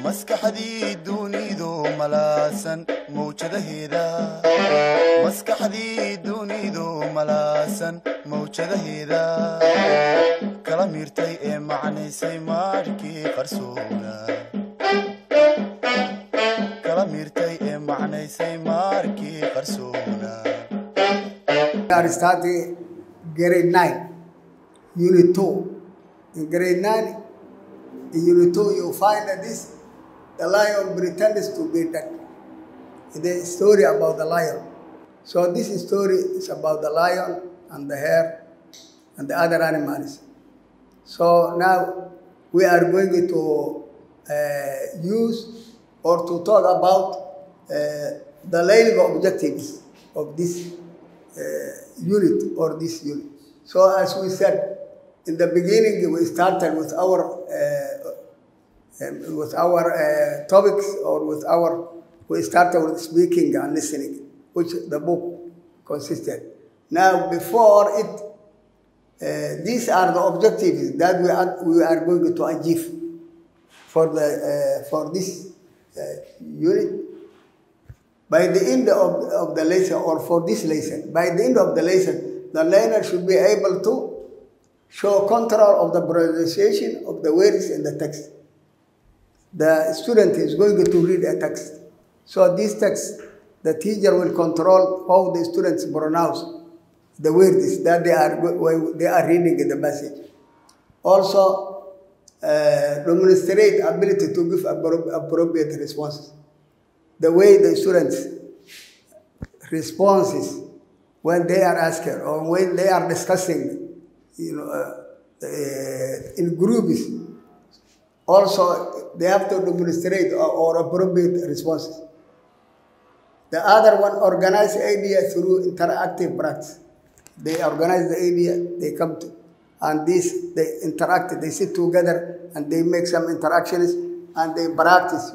maskaxdii dunidu malaasan mawjadaheeda kala miirtay ee macnaysay maarkii qarsoona are starting grade 9, unit 2. In grade 9, in unit 2, you find that the lion pretends to be dead. It is a story about the lion. So this story is about the lion and the hare and the other animals. So now we are going to use or to talk about the learning objectives of this unit or this unit. So as we said in the beginning, we started with our topics, or we started with speaking and listening, which the book consisted. Now before it, these are the objectives that we are going to achieve for this unit. By the end of the lesson, or for this lesson, by the end of the lesson, the learner should be able to show control of the pronunciation of the words in the text. The student is going to read a text. So this text, the teacher will control how the students pronounce the words that they are reading in the passage. Also, demonstrate ability to give appropriate responses. The way the students' responses when they are asked or when they are discussing, in groups, also they have to demonstrate or appropriate responses. The other one, organize idea through interactive practice. They organize the idea, they come to, and they interact, they sit together and they make some interactions and they practice,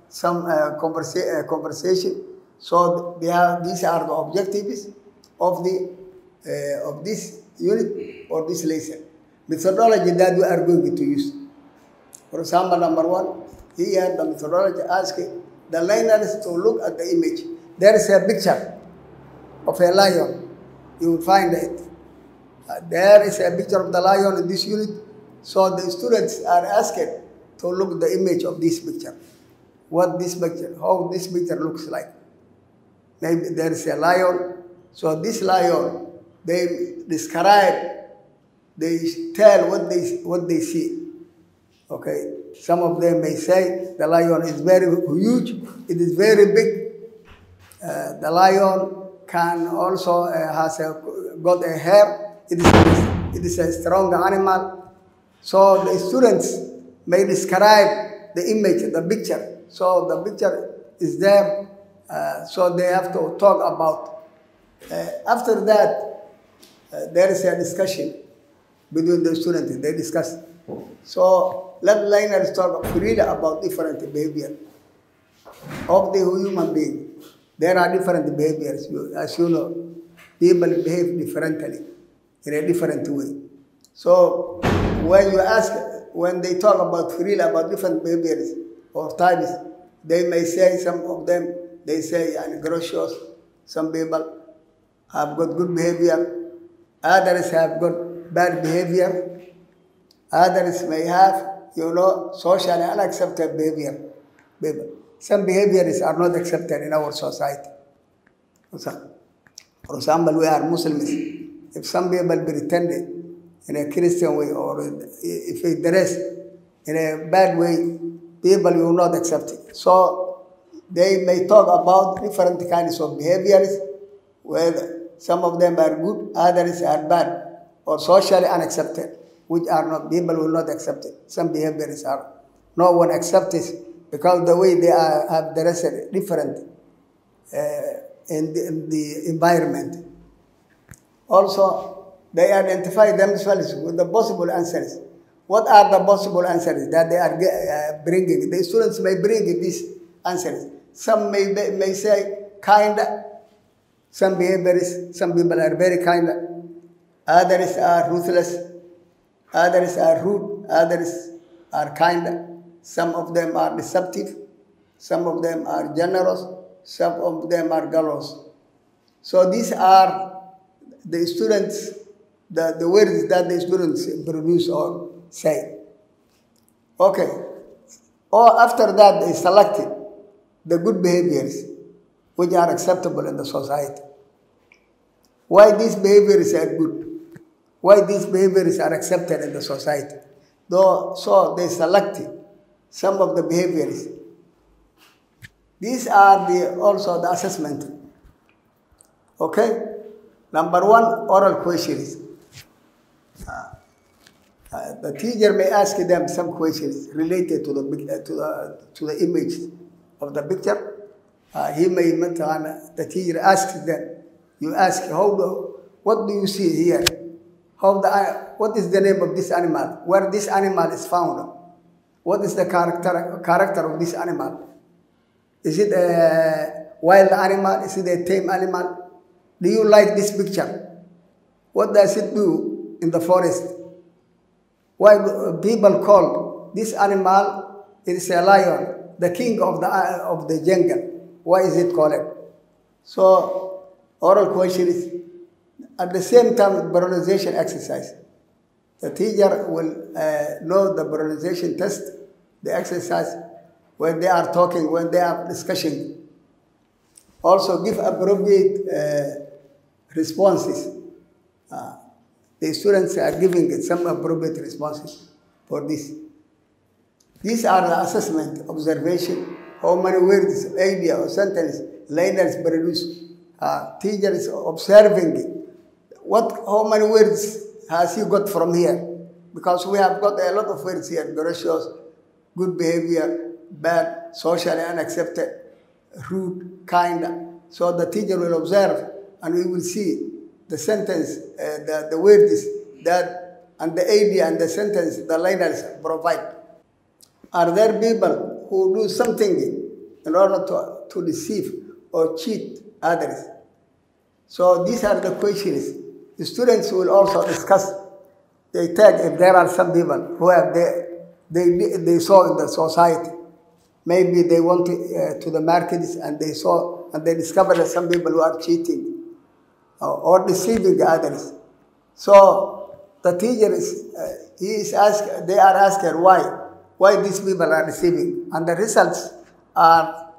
some conversation. So these are the objectives of this unit or this lesson. Methodology that we are going to use. For example, number 1, here the methodology asks the learners to look at the image. There is a picture of a lion. You will find it. There is a picture of the lion in this unit. So the students are asked to look at the image of this picture. How this picture looks like. Maybe there is a lion. So this lion, they describe, they tell what they see. Okay. Some of them may say the lion is very huge. It is very big. The lion can also got a hair. It is a strong animal. So the students may describe the image, the picture. So the picture is there, so they have to talk about. After that, there is a discussion between the students. They discuss. So let learners talk freely about different behavior of the human being. There are different behaviors. As you know, people behave differently in a different way. So when they talk about freely about different behaviors or types, they may say, some of them, they say, gracious. Some people have got good behavior. Others have got bad behavior. Others may have, socially unacceptable behavior. Some behaviors are not accepted in our society. For example, we are Muslims. If some people pretend in a Christian way, or if they dress in a bad way, people will not accept it. So they may talk about different kinds of behaviors, where some of them are good, others are bad, or socially unaccepted, which are not, people will not accept it. Some behaviors are, no one accepts it, because the way they have dressed different in the environment. Also, they identify themselves with the possible answers. What are the possible answers that they are bringing? The students may bring these answers. Some may say kind. Some behaviors, some people are very kind. Others are ruthless, others are rude, others are kind. Some of them are deceptive, some of them are generous, some of them are gallows. So these are the students, the words that the students produce or say. Okay. Or after that, they selected the good behaviors which are acceptable in the society. Why these behaviors are good? Why these behaviors are accepted in the society? So they selected some of the behaviors. These are also the assessment. Okay? Number one, oral questions. The teacher may ask them some questions related to the image of the picture. He may, the teacher asks them, you ask, what do you see here? What is the name of this animal? Where this animal is found? What is the character of this animal? Is it a wild animal? Is it a tame animal? Do you like this picture? What does it do in the forest? Why do people call this animal, it is a lion, the king of the jungle? Why is it called? So, oral questions. At the same time, pronunciation exercise. The teacher will know the pronunciation test, the exercise, when they are talking, when they are discussing. Also give appropriate responses. The students are giving some appropriate responses for this. These are the assessment, observation, how many words, idea, or sentence learners produce. Teacher is observing it. How many words has he got from here? Because we have got a lot of words here, gracious, good behavior, bad, socially unaccepted, rude, kind. So the teacher will observe and we will see the sentence, the words that, and the idea and the sentence the learners provide. Are there people who do something in order to deceive or cheat others? So these are the questions. The students will also discuss. They tag if there are some people who have they saw in the society. Maybe they went to the markets and they saw and they discovered that some people who are cheating or deceiving others. So the teacher they are asking why these people are deceiving, and the results are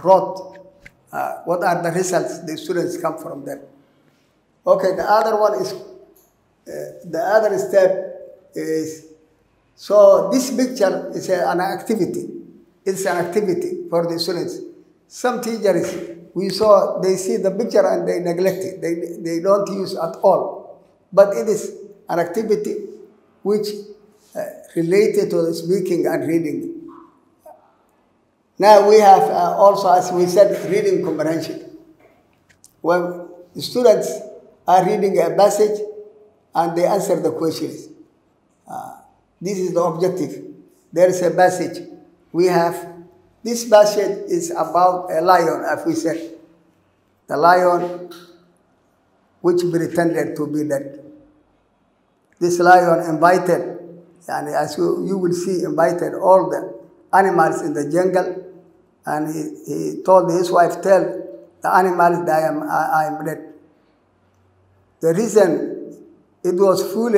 wrote. What are the results? The students come from them. Okay, the other one is, the other step is, so this picture is an activity. It's an activity for the students. Some teachers, we saw, they see the picture and they neglect it. They don't use at all. But it is an activity which related to the speaking and reading. Now we have also, as we said, reading comprehension. When the students are reading a passage and they answer the questions. This is the objective. There is a passage. We have, this passage is about a lion, as we said. The lion which pretended to be dead. This lion invited, and as you will see, invited all the animals in the jungle, and he told his wife, tell the animals that I am dead. The reason it was fooled,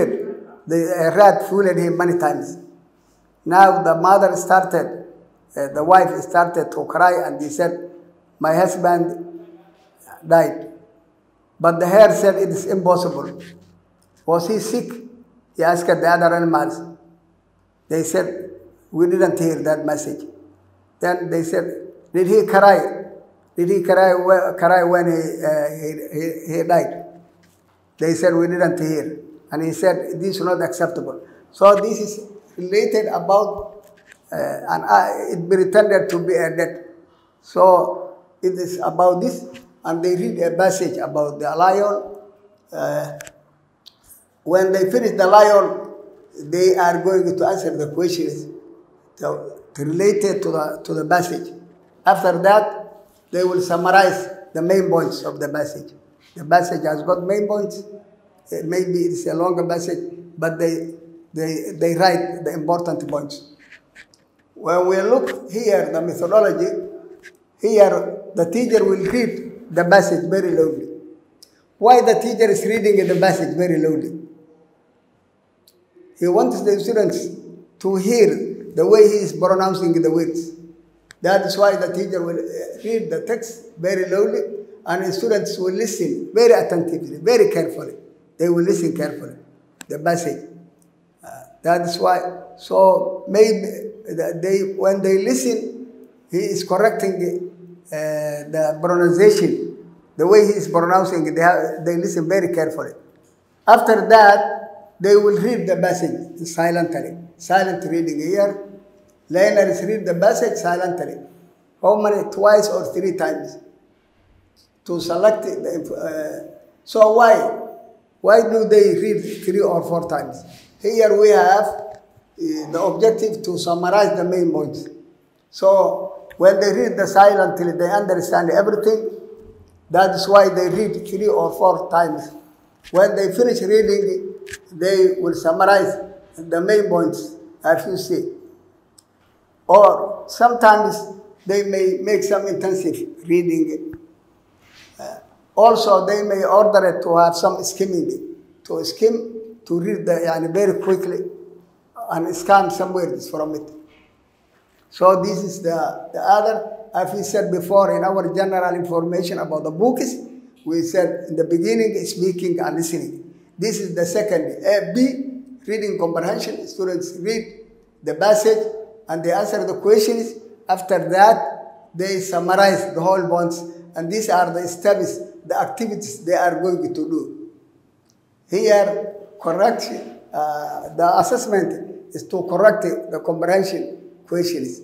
the rat fooled him many times. Now the mother started, the wife started to cry, and he said, my husband died. But the hare said, it is impossible. Was he sick? He asked the other animals. They said, we didn't hear that message. Then they said, did he cry? Did he cry when he died? They said, we didn't hear. And he said, this is not acceptable. So this is related about, it pretended to be a death. So it is about this, and they read a passage about the lion. When they finish the lion, they are going to answer the questions related to the passage. After that, they will summarize the main points of the passage. The passage has got main points, maybe it's a longer passage, but they write the important points. When we look here, the methodology, here the teacher will read the passage very loudly. Why the teacher is reading the passage very loudly? He wants the students to hear the way he is pronouncing the words. That is why the teacher will read the text very loudly, and the students will listen very attentively, very carefully. They will listen carefully, the passage. That is why. So maybe when they listen, he is correcting the pronunciation. The way he is pronouncing it, they listen very carefully. After that, they will read the passage silently. Silent reading here. Learners read the passage silently. How many? Twice or 3 times. To select the so why? Why do they read 3 or 4 times? Here we have the objective to summarize the main points. So when they read the silently, they understand everything. That is why they read 3 or 4 times. When they finish reading, they will summarize the main points, as you see. Or sometimes they may make some intensive reading. Also, they may order it to have some skimming, to skim, to read the very quickly and scan some words from it. So this is the other. As we said before in our general information about the books, we said in the beginning, speaking and listening. This is the second. B, reading comprehension. Students read the passage and they answer the questions. After that, they summarize the whole points. And these are the steps, the activities they are going to do. Here, correction, the assessment is to correct the comprehension questions.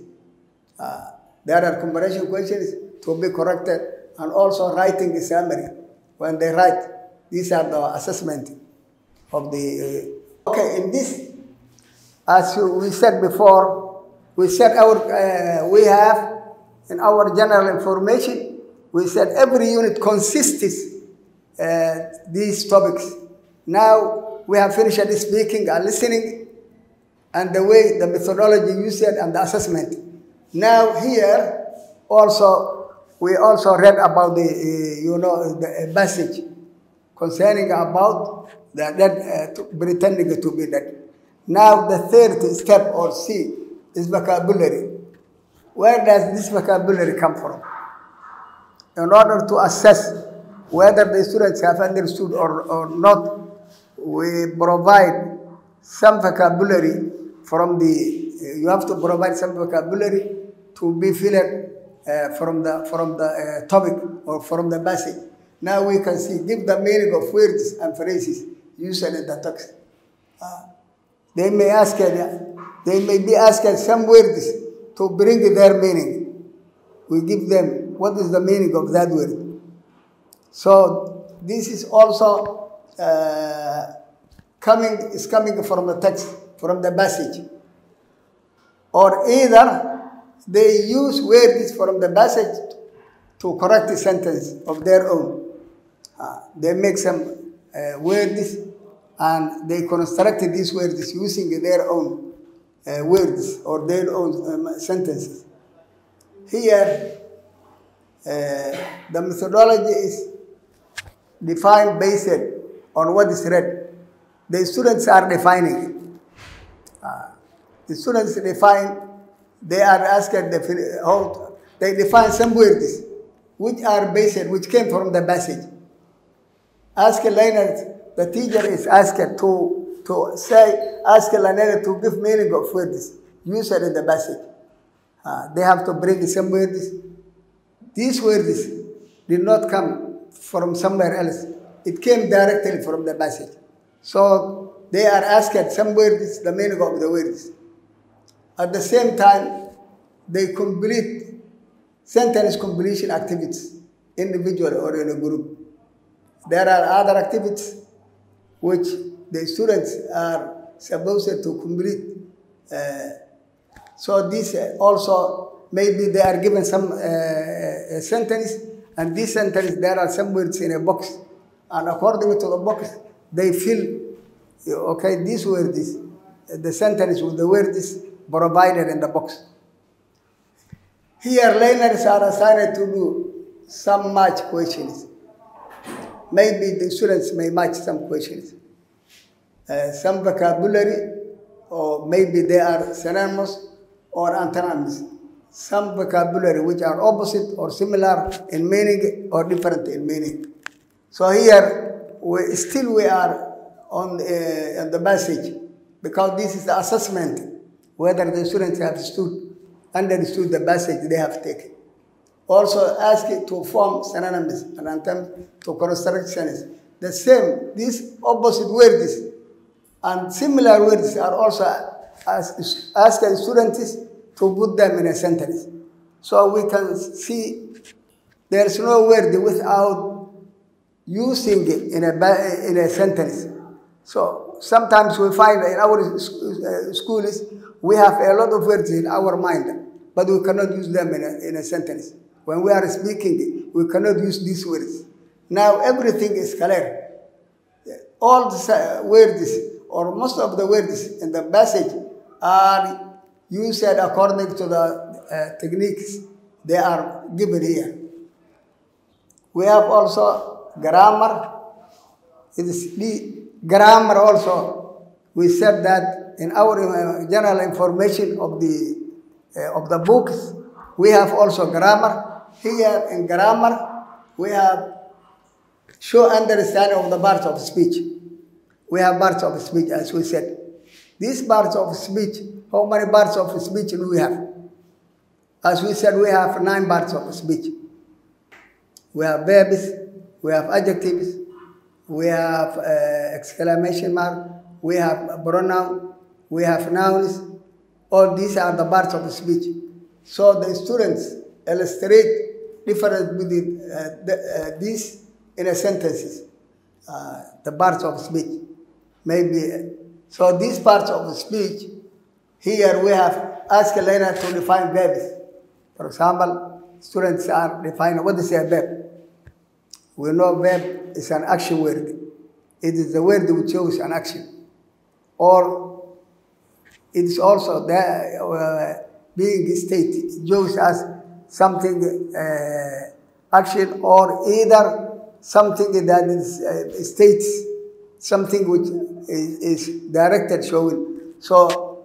There are comprehension questions to be corrected, and also writing a summary. When they write, these are the assessment of the. Okay, in this, as we said before, we said we have in our general information, we said every unit consists these topics. Now we have finished speaking and listening, and the way the methodology you said and the assessment. Now here also we also read about the the passage concerning about the dead pretending to be dead. Now the third step or C is vocabulary. Where does this vocabulary come from? In order to assess whether the students have understood or not, we provide some vocabulary from the. You have to provide some vocabulary to be filled from the topic or from the passage. Now we can see, give the meaning of words and phrases used in the text. They may be asked some words to bring their meaning. We give them what is the meaning of that word. So this is also coming from the text, from the passage. Or either they use words from the passage to correct the sentence of their own. They make some words and they construct these words using their own words or their own sentences. Here, the methodology is defined based on what is read. The students are defining it. The students define, they are asked, they define some words which are based, which came from the passage. Ask learners, the teacher is asked ask learner to give meaning of words used in the passage. They have to bring some words. These words did not come from somewhere else. It came directly from the passage. So they are asked some words, the meaning of the words. At the same time, they complete sentence completion activities, individually or in a group. There are other activities which the students are supposed to complete. So this also, maybe they are given some sentence, and this sentence, there are some words in a box. And according to the box, they fill, okay, these words, the sentence with the words provided in the box. Here, learners are assigned to do some match questions. Maybe the students may match some questions. Some vocabulary, or maybe they are synonymous or antonyms. Some vocabulary which are opposite or similar in meaning or different in meaning. So here, we are on the passage, because this is the assessment, whether the students have understood the passage they have taken. Also ask it to form synonyms and antonyms to constructions. The same, these opposite words and similar words are also asked students to put them in a sentence. So we can see there is no word without using it in a sentence. So sometimes we find in our schools, we have a lot of words in our mind, but we cannot use them in a sentence. When we are speaking, we cannot use these words. Now everything is clear. All the words, or most of the words in the passage, are used according to the techniques they are given here. We have also grammar. It is the grammar also. We said that in our general information of the books, we have also grammar. Here in grammar, we have show understanding of the parts of speech. We have parts of speech, as we said. These parts of speech, how many parts of speech do we have? As we said, we have 9 parts of speech. We have verbs, we have adjectives, we have exclamation mark, we have pronoun, we have nouns. All these are the parts of speech. So the students illustrate different between these in a sentences, the parts of speech. Maybe, so these parts of speech, here we have asked a learner to define verbs. For example, students are defining what is a verb. We know verb is an action word. It is the word which shows an action. Or it is also being stated. It shows us something action, or either something that is states something which is directed showing. So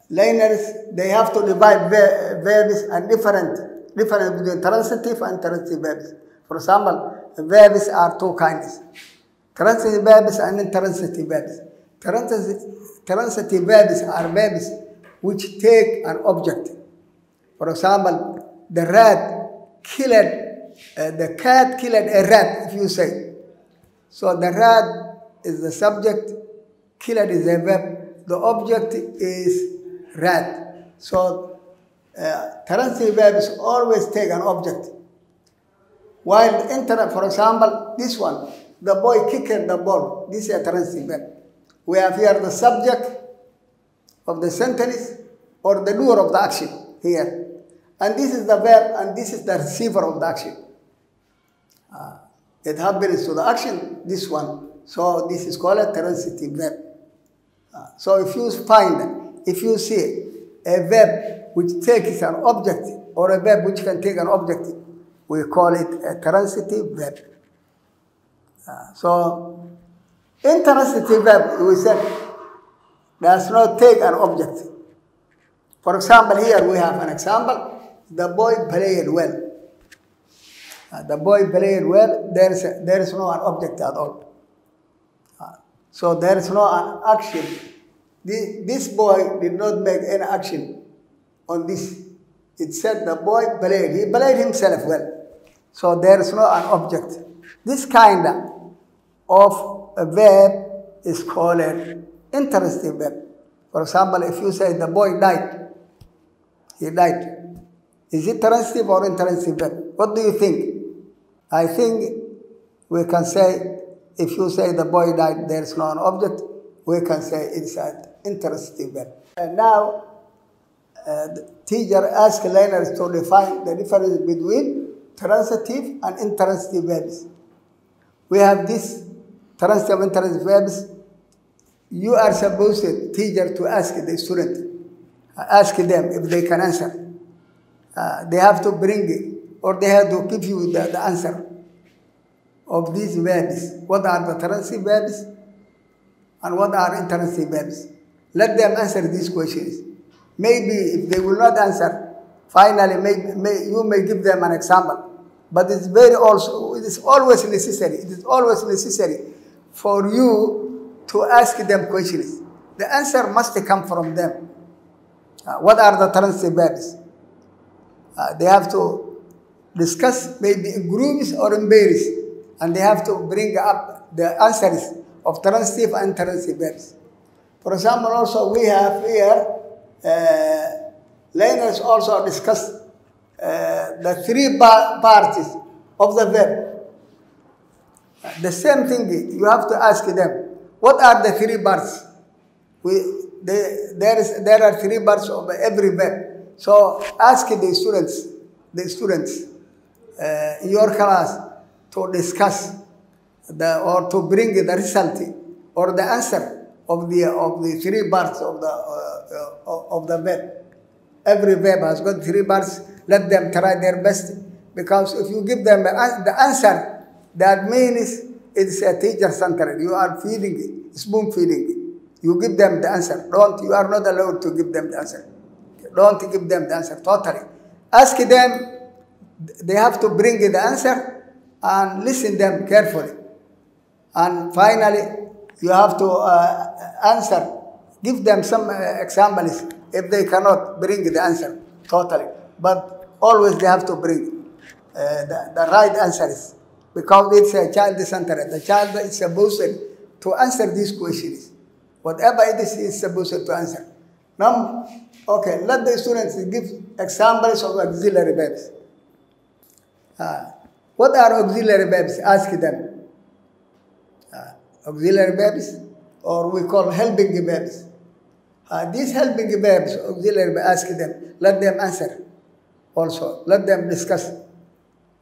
learners, they have to divide verbs and different between transitive and intransitive verbs. For example, verbs are 2 kinds: transitive verbs and intransitive verbs. Transitive verbs are verbs which take an object. For example, the cat killed a rat, if you say. So the rat is the subject, killed is a verb, the object is rat. So transitive verbs always take an object. While for example, this one, the boy kicked the ball, this is a transitive verb. We have here the subject of the sentence or the doer of the action here. And this is the verb, and this is the receiver of the action. It happens to the action, this one. So this is called a transitive verb. So if you see a verb which takes an object, or a verb which can take an object, we call it a transitive verb. So intransitive verb, we said, does not take an object. For example, here we have an example. The boy played well. The boy played well. There is no an object at all. So there is no an action. This boy did not make any action on this. It said the boy played. He played himself well. So there is no an object. This kind of a verb is called an intransitive verb. For example, if you say the boy died, he died. Is it transitive or intransitive verb? What do you think? I think we can say, if you say the boy died, there is no an object, we can say it's an intransitive verb. And now, the teacher asks learners to define the difference between transitive and intransitive verbs. we have this transitive intransitive verbs. You are supposed, teacher, to ask the student, ask them if they can answer. They have to bring it, or they have to give you the answer of these verbs. What are the transitive verbs and what are intransitive verbs? Let them answer these questions. Maybe if they will not answer, finally you may give them an example. But it is always necessary. It is always necessary for you to ask them questions. The answer must come from them. What are the transitive verbs? They have to discuss maybe in groups or in pairs, and they have to bring up the answers of transitive and intransitive verbs. For example, also we have here, learners also discuss the three parties of the verb. The same thing, you have to ask them, what are the three parts? There are three parts of every verb. So ask the students in your class to discuss or to bring the result or the answer of the three parts of the verb. Every verb has got three parts. Let them try their best, because if you give them the answer, that means it's a teacher-centered. You are feeding it, spoon feeding it. You give them the answer. You are not allowed to give them the answer. Don't give them the answer totally. Ask them. They have to bring the answer and listen them carefully. And finally, you have to answer. Give them some examples if they cannot bring the answer totally. But always they have to bring the right answers, because it's a child-centered. The child is supposed to answer these questions. Whatever it is, he is supposed to answer. Now, okay, let the students give examples of auxiliary verbs. What are auxiliary verbs? Ask them. Auxiliary verbs, or we call helping verbs. These helping verbs, auxiliary verbs, ask them. Let them answer also. Let them discuss.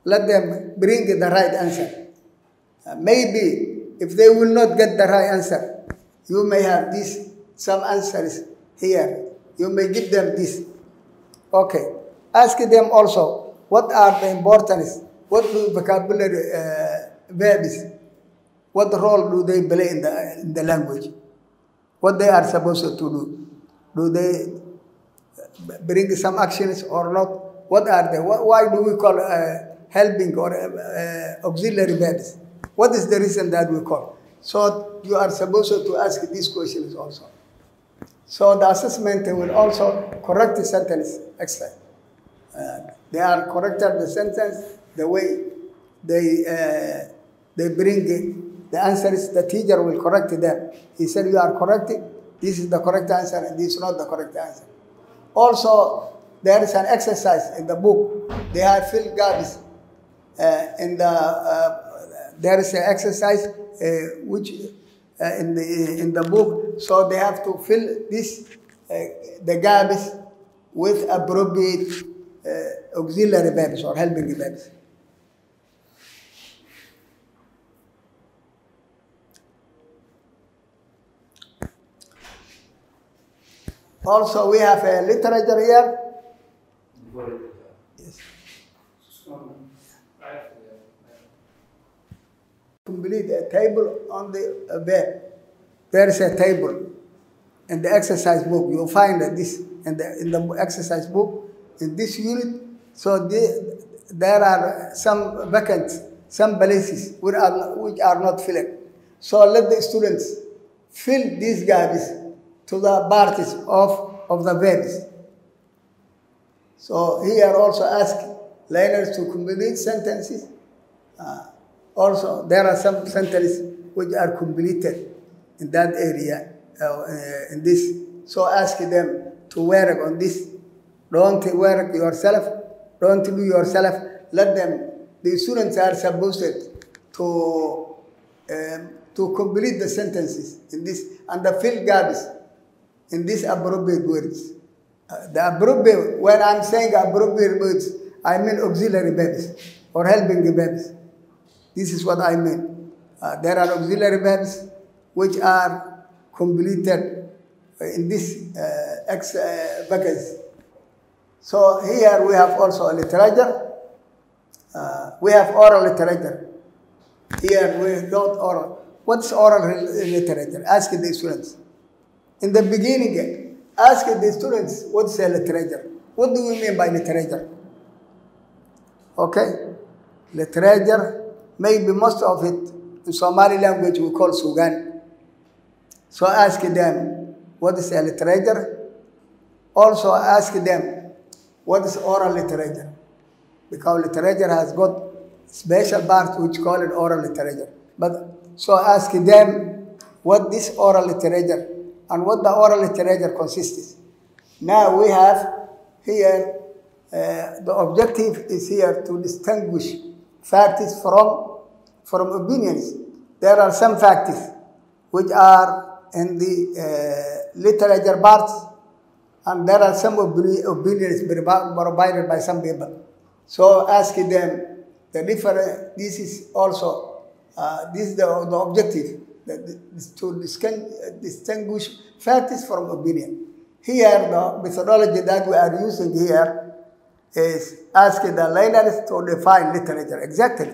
Let them bring the right answer. Maybe if they will not get the right answer, you may have some answers here. You may give them this. Okay. Ask them also, what are the importance? What do vocabulary verbs? What role do they play in the language? What they are supposed to do? Do they bring some actions or not? What are they? Why do we call helping or auxiliary verbs? What is the reason that we call? So you are supposed to ask these questions also. So the assessment will also correct the sentence exercise. They are corrected the sentence the way they bring the answers. The teacher will correct them. He said, you are correct. This is the correct answer and this is not the correct answer. Also, there is an exercise in the book. They have filled gaps there is an exercise which in the book. So they have to fill the gaps with appropriate auxiliary verbs or helping verbs. Also, we have a literature here. Yes. Complete a table on the web. There is a table in the exercise book. You'll find this in the exercise book in this unit. So there are some vacant, some places which are not filled. So let the students fill these gaps to the parties of the verbs. So here also ask learners to complete sentences. Also, there are some sentences which are completed in that area, in this. So ask them to work on this. Don't work yourself. Don't do yourself. Let them. The students are supposed to complete the sentences in this and the fill gaps in these appropriate words. The appropriate, when I'm saying appropriate words, I mean auxiliary verbs or helping verbs. This is what I mean. There are auxiliary verbs which are completed in this vacancy. So here we have also a literature. We have oral literature. Here we wrote oral. What's oral literature? Ask the students. In the beginning, ask the students what's a literature. What do we mean by literature? Okay? Literature, maybe most of it in Somali language we call Sugan. So ask them what is a literature. Also ask them what is oral literature. Because literature has got special parts which call it oral literature. But so ask them what this oral literature and what the oral literature consists. Now we have here, the objective is here to distinguish facts from opinions. There are some facts which are in the literature parts, and there are some opinions provided by some people. So ask them the different. This is also this is the objective to distinguish facts from opinion. Here, the methodology that we are using here is asking the learners to define literature. Exactly.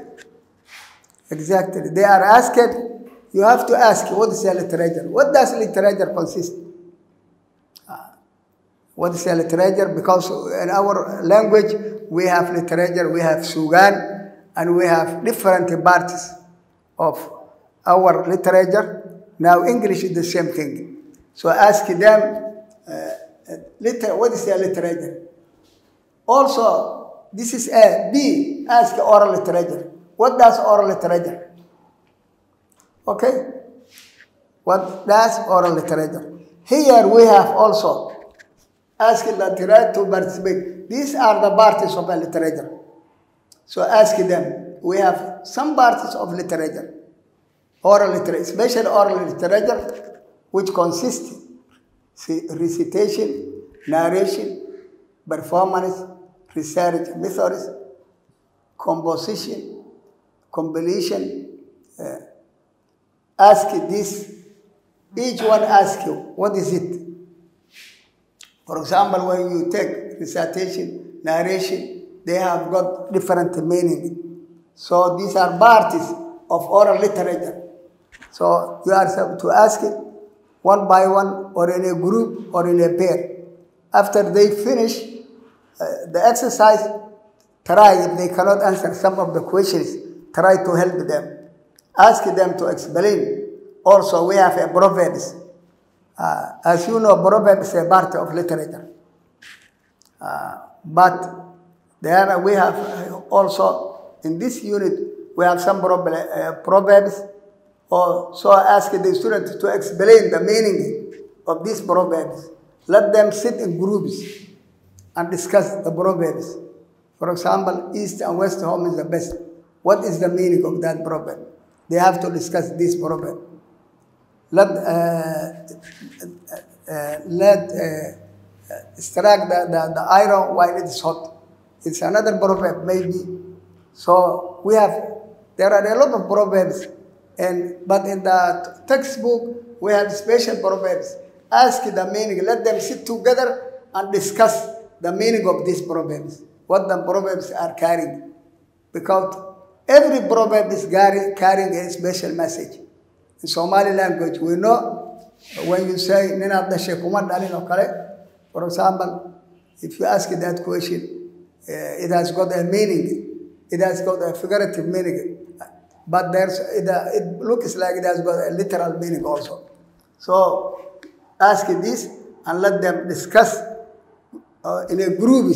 Exactly. They are asked, you have to ask, what is a literature? What does literature consist? What is a literature? Because in our language, we have literature, we have Sugan, and we have different parts of our literature. Now, English is the same thing. So ask them, what is a literature? Also, this is A. B. Ask oral literature. What does oral literature? Okay? What does oral literature? Here we have also asked the right to participate. These are the parts of a literature. So ask them. We have some parts of literature. Oral literature, special oral literature, which consists recitation, narration, performance, research methods, composition, completion. Ask this. Each one asks you, what is it? For example, when you take recitation, narration, they have got different meaning. So these are parts of oral literature. So you are to ask it one by one, or in a group, or in a pair. After they finish the exercise, try, if they cannot answer some of the questions, try to help them. Ask them to explain. Also, we have a proverbs. As you know, proverbs is a part of literature. But there we have also, in this unit, we have some proverbs. So ask the students to explain the meaning of these proverbs. Let them sit in groups and discuss the proverbs. For example, East and West home is the best. What is the meaning of that proverb? They have to discuss this proverb. Strike the iron while it is hot. It's another proverb, maybe. So there are a lot of proverbs, but in the textbook, we have special proverbs. Ask the meaning, let them sit together and discuss the meaning of these proverbs, what the proverbs are carrying. Because every proverb is carrying a special message. In Somali language, we know when you say, for example, if you ask that question, it has got a meaning. It has got a figurative meaning. But it looks like it has got a literal meaning also. So ask this and let them discuss in a group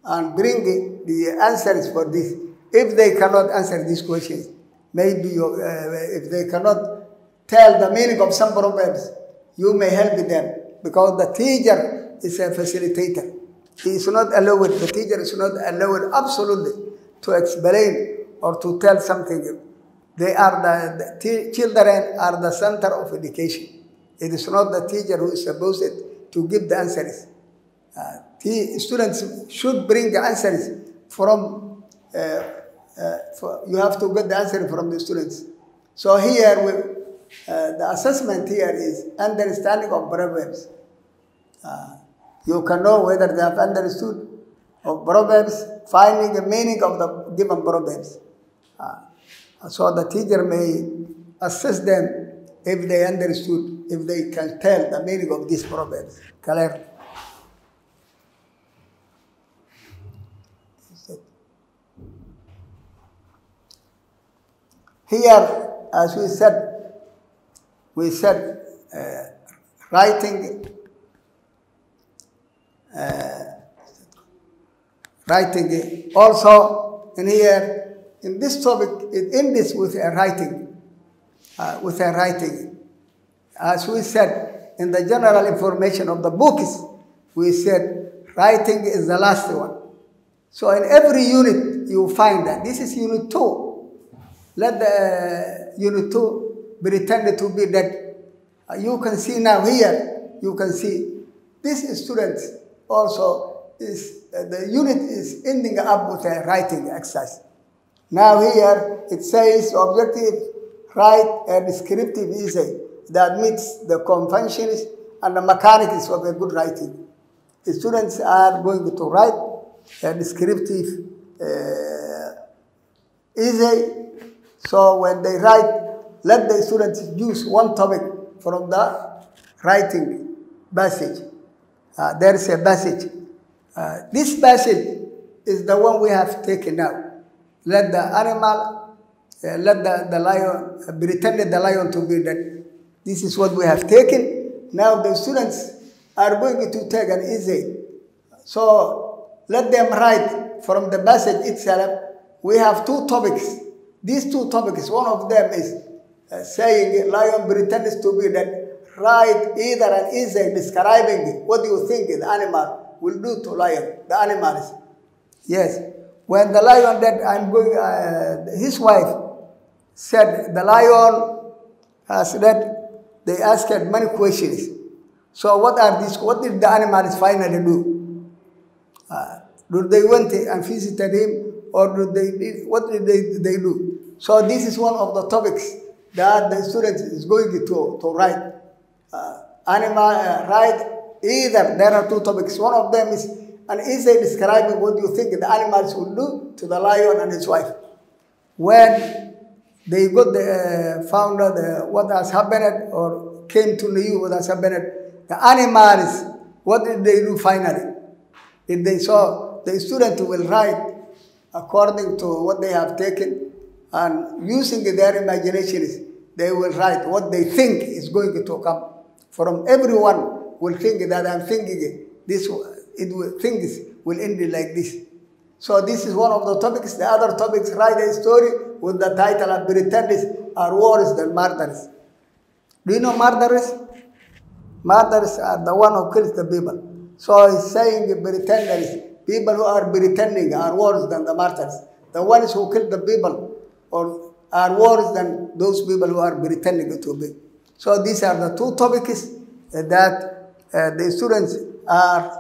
and bring the answers for this. If they cannot answer these questions, maybe if they cannot tell the meaning of some proverbs, you may help them, because the teacher is a facilitator. He is not allowed, the teacher is not allowed absolutely to explain or to tell something. They are the children are the center of education. It is not the teacher who is supposed to give the answers. Students should bring the answers from. You have to get the answer from the students. So here, the assessment here is understanding of proverbs. You can know whether they have understood of proverbs, finding the meaning of the given proverbs. So the teacher may assess them if they understood, if they can tell the meaning of these proverbs. Clear? Here, as we said, writing also in here, in this topic, it ends with a writing. As we said, in the general information of the books, we said writing is the last one. So in every unit, you find that. This is unit 2. Let the unit 2 pretend to be dead. You can see now here, you can see this student also is, the unit is ending up with a writing exercise. Now here it says objective, write a descriptive essay that meets the conventions and the mechanics of a good writing. The students are going to write a descriptive essay. So when they write, let the students use one topic from the writing passage. There is a passage. This passage is the one we have taken now. Let the animal, let the lion, pretend the lion to be dead. This is what we have taken. Now the students are going to take an essay. So let them write from the passage itself. We have 2 topics. These 2 topics, one of them is saying lion pretends to be dead. Write either an essay describing what you think the animal will do to lion, the animals. Yes. When the lion dead, I'm going, his wife said the lion has dead. They asked many questions. So what are these? What did the animals finally do? Did they went and visited him, or what did they do? So this is one of the topics that the student is going to write. Write either, there are 2 topics. One of them is an essay describing what you think the animals will do to the lion and his wife. When they got found out what has happened, or came to know what has happened, the animals, what did they do finally? If they saw, the student will write according to what they have taken, and using their imaginations, they will write what they think is going to come. From everyone will think that I'm thinking this, things will end like this. So this is one of the topics. The other topics, write a story with the title of Pretenders are worse than murderers. Do you know murderers? Murderers are the one who kills the people. So he's saying pretenders, people who are pretending are worse than the martyrs. The ones who kill the people are worse than those people who are pretending to be. So these are the 2 topics that the students are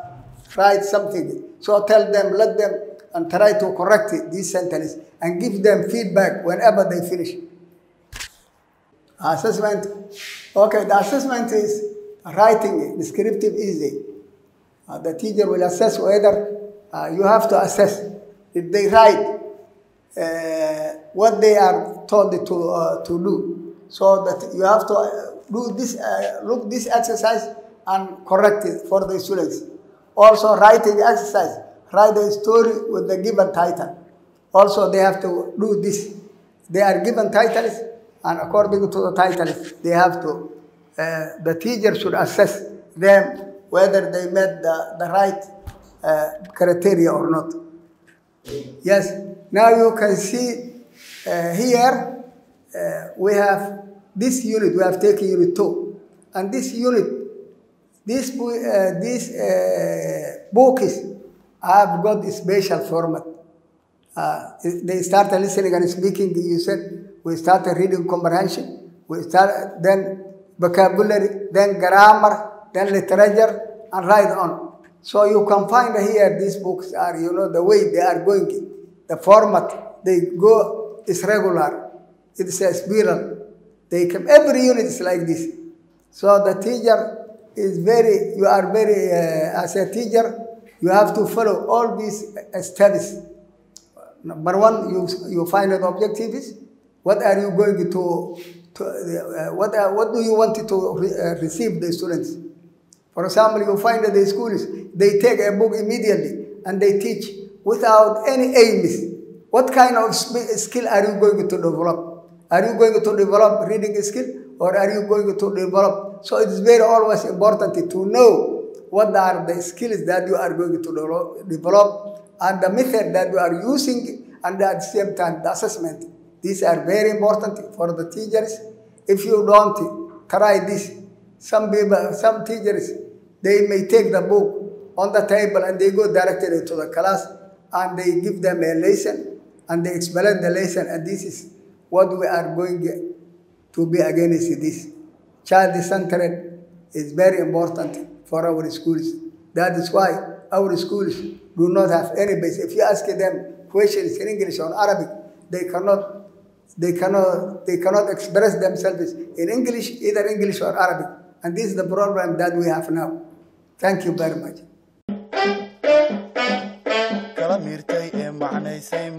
write something. So tell them, let them, and try to correct this sentence and give them feedback whenever they finish. Assessment. Okay, the assessment is writing descriptive essay. The teacher will assess whether you have to assess if they write what they are told to do. So that you have to do this, look this exercise and correct it for the students. Also writing exercise, write a story with the given title. Also they have to do this. They are given titles, and according to the titles, they have to, the teacher should assess them whether they met the right criteria or not. Yes, now you can see here we have this unit, we have taken unit 2. And this unit, these books have got a special format. They started listening and speaking, you said, we started reading comprehension, we started then vocabulary, then grammar, then literature, and right on. So you can find here these books are, you know, the way they are going, the format they go is regular. It's a spiral. They come, every unit is like this. So the teacher is you are very, as a teacher, you have to follow all these steps. Number one, you find an objective is, what are you going to what do you want to receive the students? For example, you find that the schools, they take a book immediately and they teach without any aims. What kind of skill are you going to develop? Are you going to develop reading skill, or are you going to develop? So it is very always important to know what are the skills that you are going to develop and the method that you are using, and at the same time the assessment. These are very important for the teachers. If you don't try this, some teachers, they may take the book on the table and they go directly to the class and they give them a lesson and they explain the lesson, and this is what we are going to be against this. Child-centered is very important for our schools. That is why our schools do not have any base. If you ask them questions in English or Arabic, they cannot express themselves in English, either English or Arabic. And this is the problem that we have now. Thank you very much. kala miirtay ee macnaysay